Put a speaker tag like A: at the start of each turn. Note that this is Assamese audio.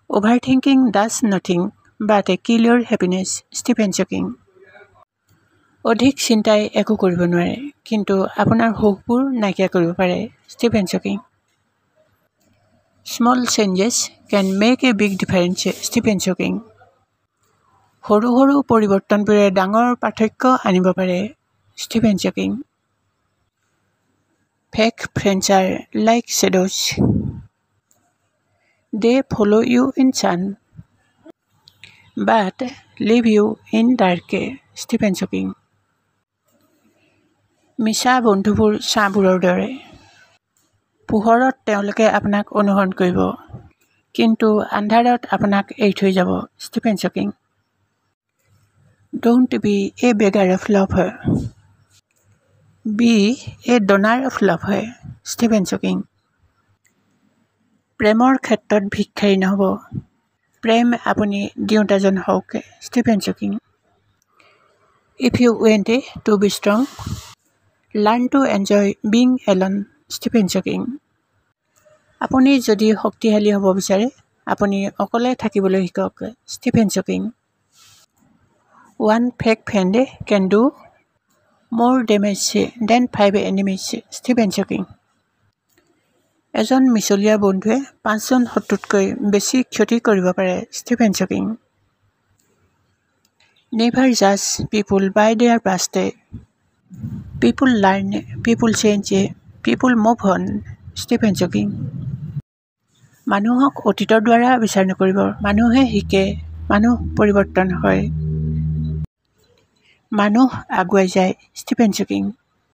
A: Overthinking does nothing but kill your happiness. Stephen Hawking. অধিক চিন্তাই একো কৰিব নোৱাৰে, কিন্তু আপোনাৰ সুখবোৰ নাইকিয়া কৰিব পাৰে। Stephen Hawking. Small changes can make a big difference. Stephen Hawking. সৰু সৰু পৰিৱৰ্তনবোৰে ডাঙৰ পাৰ্থক্য আনিব পাৰে। Stephen Hawking. Fake friends are like shadows. They follow you in sun, but leave you in dark. Stephen Hawking. মিছা বন্ধুবোৰ ছাঁবোৰৰ দৰে। পোহৰত তেওঁলোকে আপোনাক অনুসৰণ কৰিব, কিন্তু আন্ধাৰত আপোনাক এৰি থৈ যাব। Stephen Hawking. Don't be a beggar of love. Be a donor of love. Stephen Hawking. প্ৰেমৰ ক্ষেত্ৰত ভিক্ষাৰী নহ'ব, প্ৰেম আপুনি দিওঁতাজন হওক। Stephen Hawking. If you want to be strong, learn to enjoy being alone. Stephen Hawking. আপুনি যদি শক্তিশালী হ'ব বিচাৰে, আপুনি অকলে থাকিবলৈ শিকক। Stephen Hawking. One fake friend can do more damage than 5 enemies. Stephen Hawking. এজন মিছলীয়া বন্ধুৱে 5জন শত্ৰুতকৈ বেছি ক্ষতি কৰিব পাৰে। Stephen Hawking. Never judge people by their past. People learn, people change, people move on. Stephen Hawking. মানুহক অতীতৰ দ্বাৰা বিচাৰ নকৰিব, মানুহে শিকে, মানুহ পৰিৱৰ্তন হয়, মানুহ আগুৱাই যায়। Stephen Hawking.